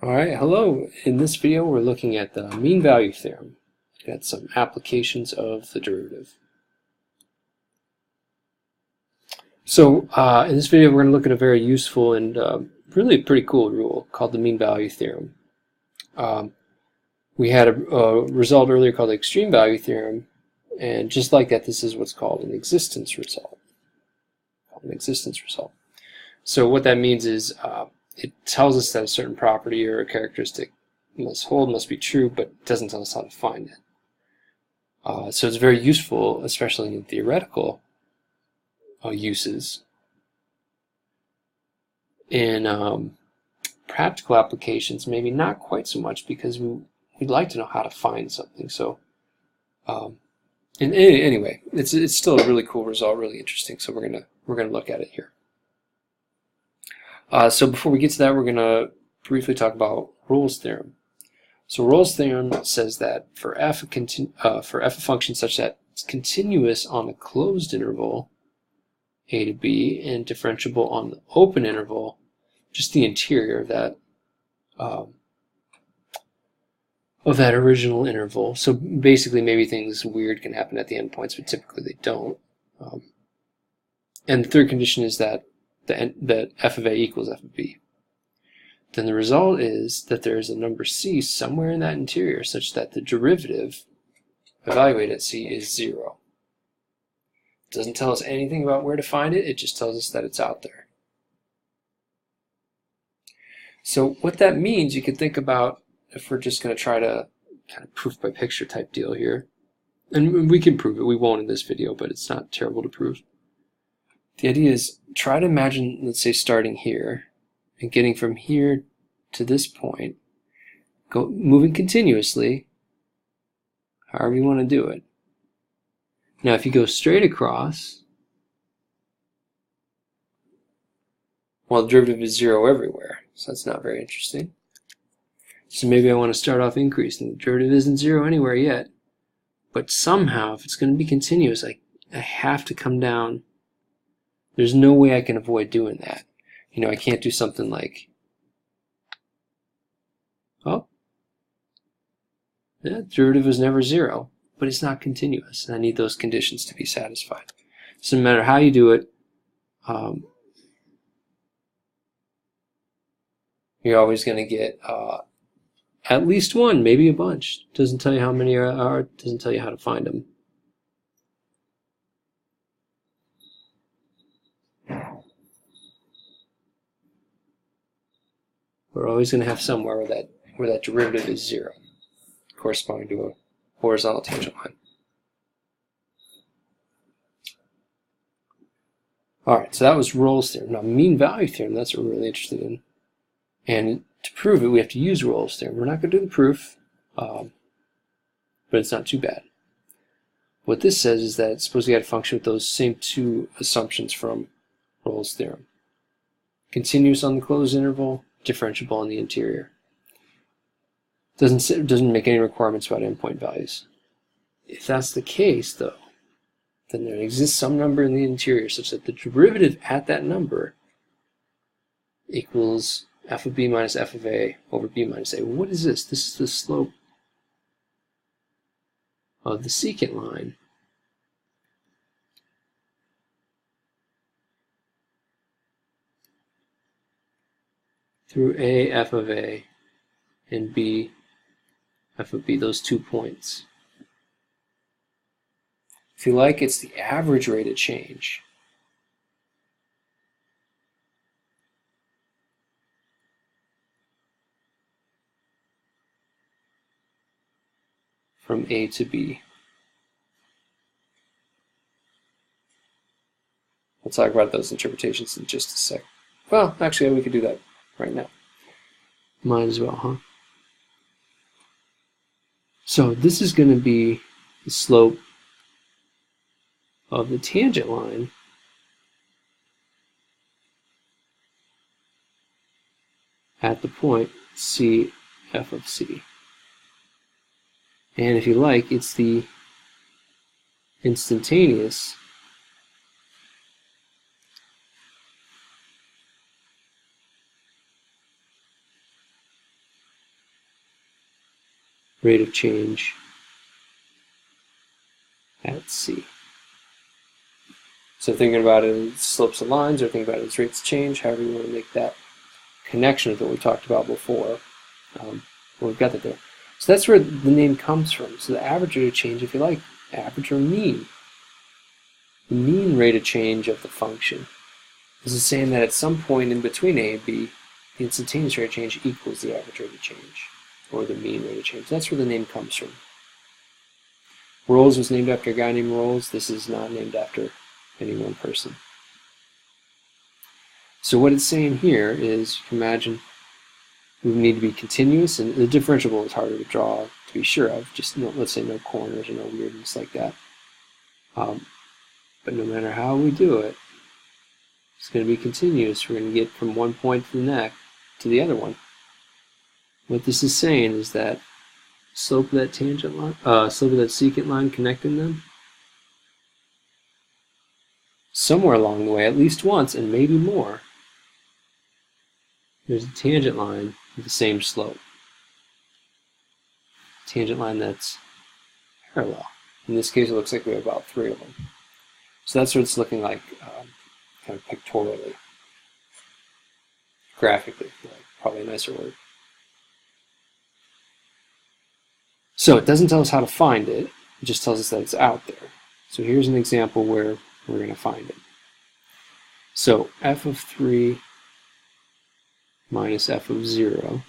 Alright, hello. In this video we're looking at the mean value theorem. Got some applications of the derivative. So in this video we're going to look at a very useful and really pretty cool rule called the mean value theorem. We had a result earlier called the extreme value theorem, and just like that, this is what's called an existence result. So what that means is it tells us that a certain property or a characteristic must be true, but it doesn't tell us how to find it. So it's very useful, especially in theoretical uses. In practical applications, maybe not quite so much, because we'd like to know how to find something. So anyway, it's still a really cool result, really interesting. So we're gonna look at it here. So before we get to that, we're going to briefly talk about Rolle's theorem. So Rolle's theorem says that for f a function such that it's continuous on a closed interval a to b and differentiable on the open interval, just the interior of that original interval. So basically, maybe things weird can happen at the endpoints, but typically they don't. And the third condition is that f of a equals f of b. Then the result is that there is a number c somewhere in that interior such that the derivative evaluated at c is 0. It doesn't tell us anything about where to find it, it just tells us that it's out there. So what that means, you could think about, if we're just going to try to kind of proof by picture type deal here, and we can prove it, we won't in this video, but it's not terrible to prove. The idea is, try to imagine, let's say, starting here and getting from here to this point, moving continuously, however you want to do it. Now, if you go straight across, well, the derivative is 0 everywhere, so that's not very interesting. So maybe I want to start off increasing. The derivative isn't 0 anywhere yet, but somehow, if it's going to be continuous, I have to come down. There's no way I can avoid doing that. You know, I can't do something like, oh, yeah, derivative is never 0, but it's not continuous, and I need those conditions to be satisfied. So no matter how you do it, you're always going to get at least one, maybe a bunch. Doesn't tell you how many are, doesn't tell you how to find them. We're always going to have somewhere where that derivative is 0, corresponding to a horizontal tangent line. Alright, so that was Rolle's theorem. Now, mean value theorem, that's what we're really interested in. And to prove it, we have to use Rolle's theorem. We're not going to do the proof, but it's not too bad. What this says is that suppose we had a function with those same two assumptions from Rolle's theorem. Continuous on the closed interval, differentiable on the interior. Doesn't make any requirements about endpoint values. If that's the case, though, then there exists some number in the interior such that the derivative at that number equals f of b minus f of a over b minus a. What is this? This is the slope of the secant line through a f of a and b f of b, those 2 points. If you like, it's the average rate of change from A to B. We'll talk about those interpretations in just a sec. Well, actually, we could do that right now. Might as well, huh? So this is going to be the slope of the tangent line at the point C f of c. And if you like, it's the instantaneous rate of change at C. So thinking about it as slopes of lines, or thinking about it as rates of change, however you want to make that connection with what we talked about before. Well, we've got that there. So that's where the name comes from. So the average rate of change, if you like, average or mean. The mean rate of change of the function. This is saying that at some point in between A and B, the instantaneous rate of change equals the average rate of change, or the mean rate of change. That's where the name comes from. Rolls was named after a guy named Rolls. This is not named after any one person. So what it's saying here is, you can imagine we need to be continuous, and the differentiable is harder to draw to be sure of. Just let's say no corners or no weirdness like that. But no matter how we do it, it's going to be continuous. We're going to get from one point to the next to the other one. What this is saying is that slope of that tangent line, slope of that secant line connecting them, somewhere along the way, at least once, and maybe more, there's a tangent line with the same slope. Tangent line that's parallel. In this case, it looks like we have about 3 of them. So that's what it's looking like, kind of pictorially, graphically, probably a nicer word. So it doesn't tell us how to find it, it just tells us that it's out there. So here's an example where we're going to find it. So f of 3 minus f of 0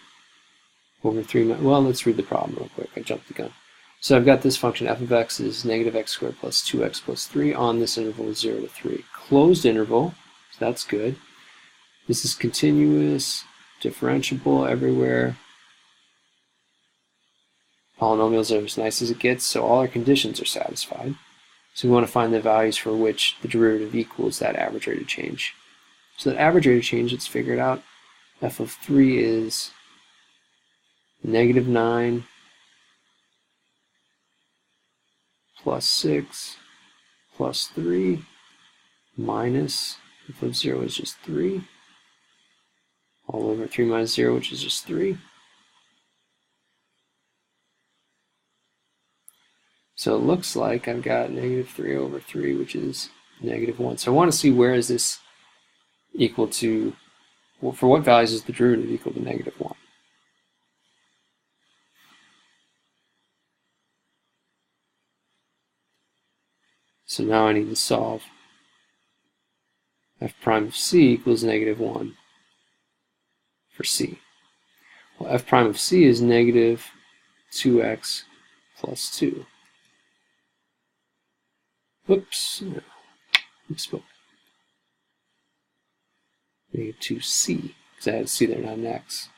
over 3, well, let's read the problem real quick, I jumped the gun. So I've got this function f of x is negative x squared plus 2x plus 3 on this interval 0 to 3. Closed interval, so that's good. This is continuous, differentiable everywhere. Polynomials are as nice as it gets, so all our conditions are satisfied. So we want to find the values for which the derivative equals that average rate of change. So that average rate of change, let's figure it out. F of 3 is negative 9 plus 6 plus 3 minus f of 0 is just 3 all over 3 minus 0, which is just 3. So it looks like I've got negative 3 over 3, which is negative 1. So I want to see where is this equal to, well, for what values is the derivative equal to negative 1? So now I need to solve f prime of c equals negative 1 for c. Well, f prime of c is negative 2x plus 2. Whoops, no, misspoke. Negative 2c, because I had a c there, not an x.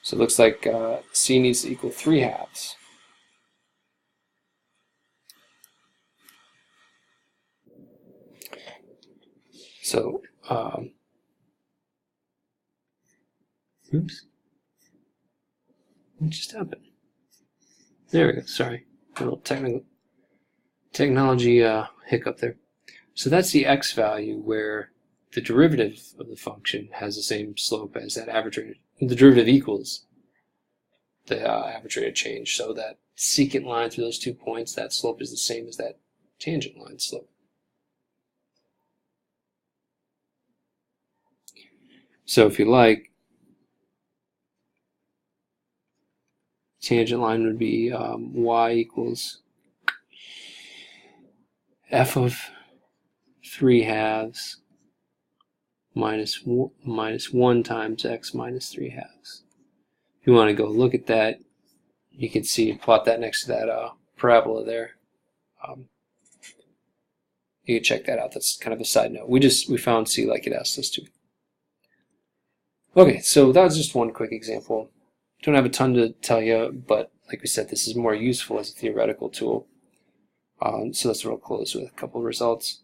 So it looks like c needs to equal 3/2. So, oops, what just happened? There we go, sorry, a little technology hiccup there. So that's the x value where the derivative of the function has the same slope as that average rate. The derivative equals the average rate of change. So that secant line through those 2 points, that slope is the same as that tangent line slope. So if you like, tangent line would be y equals f of 3/2 minus 1 times x minus 3/2. If you want to go look at that, you can see, plot that next to that parabola there. You can check that out. That's kind of a side note. We found c like it asked us to. Okay, so that was just one quick example. Don't have a ton to tell you, but like we said, this is more useful as a theoretical tool. So that's what I'll close with, a couple of results.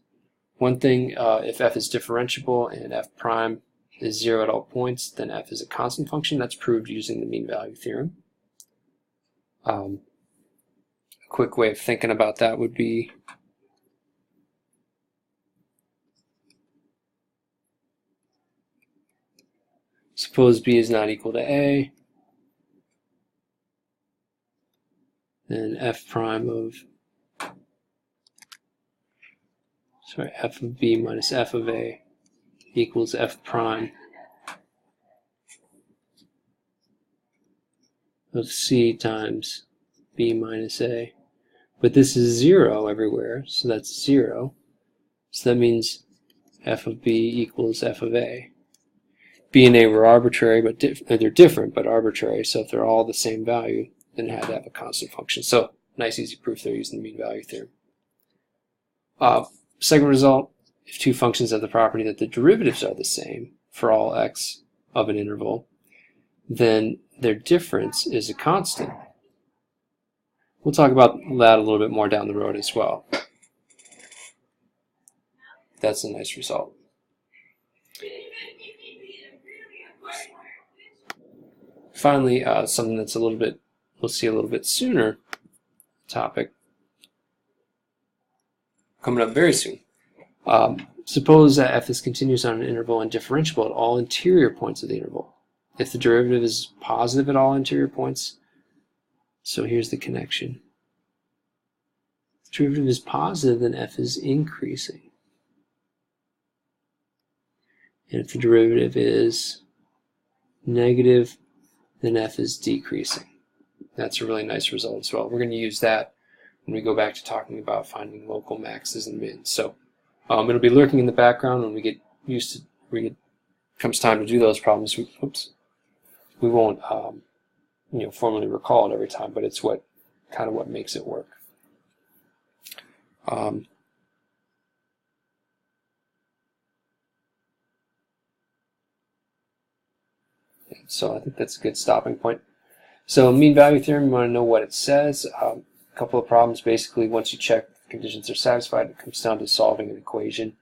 One thing, if f is differentiable and f prime is 0 at all points, then f is a constant function. That's proved using the mean value theorem. A quick way of thinking about that would be suppose b is not equal to a, then f prime of f of b minus f of a equals f prime of c times b minus a. But this is 0 everywhere, so that's 0. So that means f of b equals f of a. B and a were arbitrary, but they're different, but arbitrary. So if they're all the same value, then it had to have a constant function. So nice, easy proof there using the mean value theorem. Second result, if two functions have the property that the derivatives are the same for all x of an interval, then their difference is a constant. We'll talk about that a little bit more down the road as well. That's a nice result. Finally, something that's a little bit, we'll see a little bit sooner topic coming up very soon. Suppose that f is continuous on an interval and differentiable at all interior points of the interval. If the derivative is positive at all interior points, so here's the connection. If the derivative is positive, then f is increasing. And if the derivative is negative, then f is decreasing. That's a really nice result as well. We're going to use that when we go back to talking about finding local maxes and mins. So it'll be lurking in the background when we get used to, comes time to do those problems. We won't formally recall it every time, but it's kind of what makes it work. So I think that's a good stopping point. So mean value theorem, you want to know what it says. A couple of problems. Basically, once you check the conditions are satisfied, it comes down to solving an equation.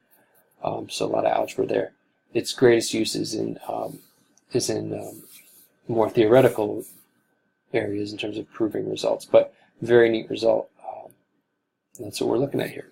So a lot of algebra there. Its greatest use is in more theoretical areas in terms of proving results, but very neat result. That's what we're looking at here.